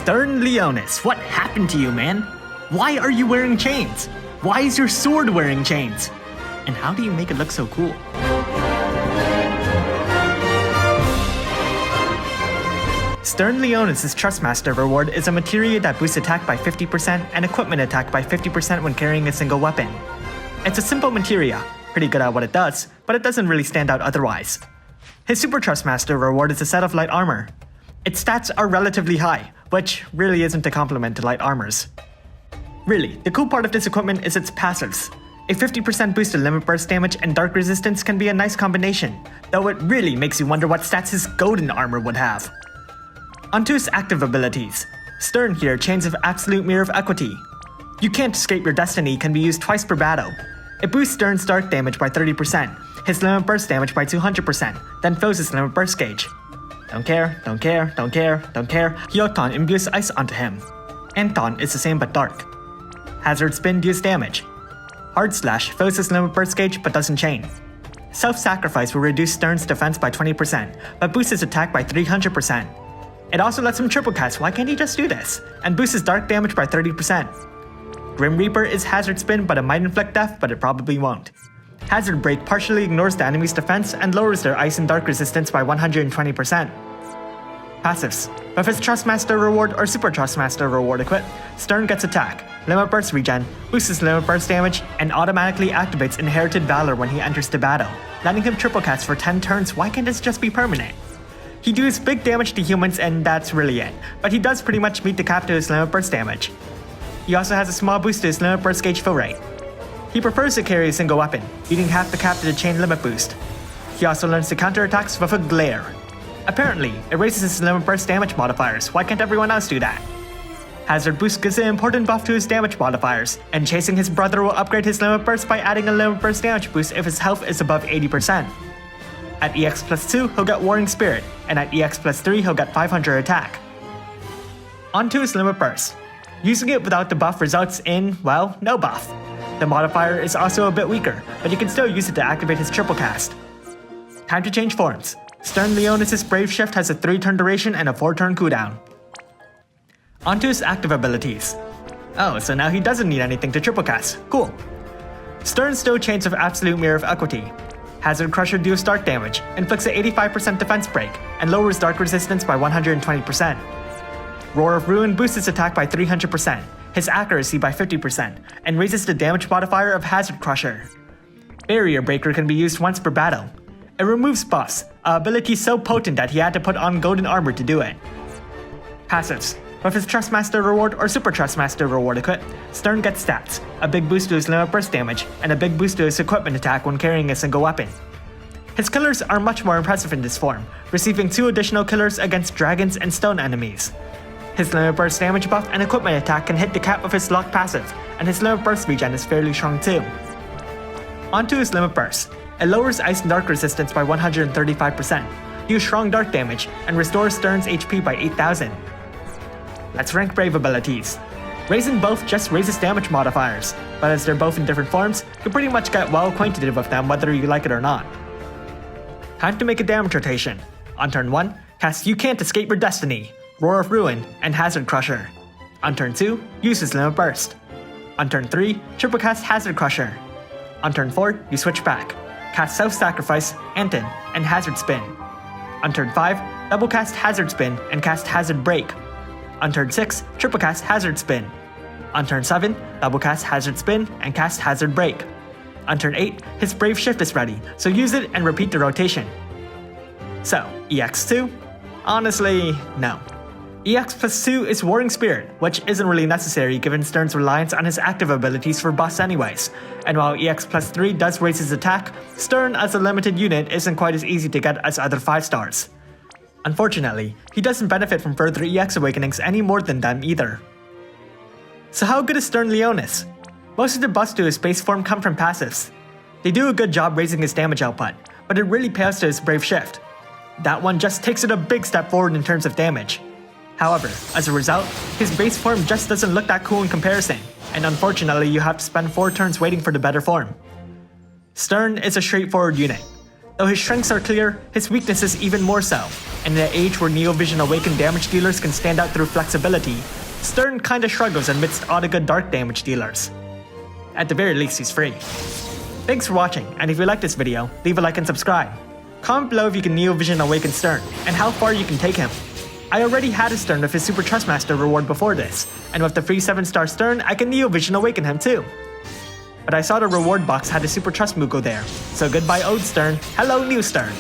Sterne Leonis, what happened to you, man? Why are you wearing chains? Why is your sword wearing chains? And how do you make it look so cool? Sterne Leonis' Trustmaster reward is a materia that boosts attack by 50% and equipment attack by 50% when carrying a single weapon. It's a simple materia, pretty good at what it does, but it doesn't really stand out otherwise. His Super Trustmaster reward is a set of light armor. Its stats are relatively high, which really isn't a compliment to light armors. Really, the cool part of this equipment is its passives. A 50% boost to limit burst damage and dark resistance can be a nice combination, though it really makes you wonder what stats his golden armor would have. Onto his active abilities. Sterne here, Chains of Absolute Mirror of Equity. You Can't Escape Your Destiny can be used twice per battle. It boosts Sterne's dark damage by 30%, his limit burst damage by 200%, then fills his limit burst gauge. Don't care, don't care, don't care, don't care. Hyoton imbues ice onto him. Anton is the same but dark. Hazard Spin deals damage. Hard Slash fills his limit burst gauge but doesn't chain. Self-Sacrifice will reduce Sterne's defense by 20%, but boosts his attack by 300%. It also lets him triple cast, why can't he just do this? And boosts his dark damage by 30%. Grim Reaper is Hazard Spin, but it might inflict death, but it probably won't. Hazard Break partially ignores the enemy's defense and lowers their ice and dark resistance by 120%. Passives. With his Trustmaster reward or Super Trustmaster reward equipped, Sterne gets attack, limit burst regen, boosts his limit burst damage, and automatically activates Inherited Valor when he enters the battle, letting him triple cast for 10 turns. Why can't this just be permanent? He deals big damage to humans and that's really it, but he does pretty much meet the cap to his limit burst damage. He also has a small boost to his limit burst gauge fill rate. He prefers to carry a single weapon, beating half the cap to the chain limit boost. He also learns to counter attacks with a glare. Apparently, it raises his limit burst damage modifiers, why can't everyone else do that? Hazard Boost gives an important buff to his damage modifiers, and chasing his brother will upgrade his limit burst by adding a limit burst damage boost if his health is above 80%. At EX plus 2, he'll get Warring Spirit, and at EX plus 3, he'll get 500 attack. Onto his limit burst. Using it without the buff results in, well, no buff. The modifier is also a bit weaker, but you can still use it to activate his triple cast. Time to change forms. Sterne Leonis' Brave Shift has a 3-turn duration and a 4-turn cooldown. Onto his active abilities. Oh, so now he doesn't need anything to triple cast. Cool. Sterne still Chains of Absolute Mirror of Equity. Hazard Crusher deals dark damage, inflicts an 85% defense break, and lowers dark resistance by 120%. Roar of Ruin boosts his attack by 300%, his accuracy by 50%, and raises the damage modifier of Hazard Crusher. Barrier Breaker can be used once per battle. It removes buffs, an ability so potent that he had to put on golden armor to do it. Passives. With his Trustmaster reward or Super Trustmaster reward equipped, Sterne gets stats, a big boost to his limit burst damage, and a big boost to his equipment attack when carrying a single weapon. His killers are much more impressive in this form, receiving 2 additional killers against dragons and stone enemies. His limit burst damage buff and equipment attack can hit the cap of his locked passive, and his limit burst regen is fairly strong too. Onto his limit burst. It lowers ice and dark resistance by 135%, deals strong dark damage, and restores Sterne's HP by 8,000. Let's rank Brave abilities. Raising both just raises damage modifiers, but as they're both in different forms, you can pretty much get well acquainted with them whether you like it or not. Time to make a damage rotation. On turn 1, cast You Can't Escape Your Destiny, Roar of Ruin, and Hazard Crusher. On turn 2, use his Limit Burst. On turn 3, triple cast Hazard Crusher. On turn 4, you switch back. Cast Self-Sacrifice, Anton, and Hazard Spin. On turn 5, double cast Hazard Spin and cast Hazard Break. On turn 6, triple cast Hazard Spin. On turn 7, double cast Hazard Spin and cast Hazard Break. On turn 8, his Brave Shift is ready, so use it and repeat the rotation. So, EX2? Honestly, no. EX plus 2 is Warring Spirit, which isn't really necessary given Sterne's reliance on his active abilities for buffs anyways. And while EX plus 3 does raise his attack, Sterne as a limited unit isn't quite as easy to get as other 5-stars. Unfortunately, he doesn't benefit from further EX awakenings any more than them either. So how good is Sterne Leonis? Most of the buffs to his base form come from passives. They do a good job raising his damage output, but it really pales to his Brave Shift. That one just takes it a big step forward in terms of damage. However, as a result, his base form just doesn't look that cool in comparison, and unfortunately you have to spend 4 turns waiting for the better form. Sterne is a straightforward unit. Though his strengths are clear, his weaknesses even more so. and in an age where Neo Vision Awakened damage dealers can stand out through flexibility, Sterne kinda struggles amidst all the good dark damage dealers. At the very least, he's free. Thanks for watching, and if you like this video, leave a like and subscribe. Comment below if you can Neo Vision Awaken Sterne, and how far you can take him. I already had a Sterne with his Super Trustmaster reward before this, and with the free 7-star Sterne, I can Neo Vision Awaken him too. But I saw the reward box had a Super Trust Mugo there, so goodbye old Sterne, hello new Sterne.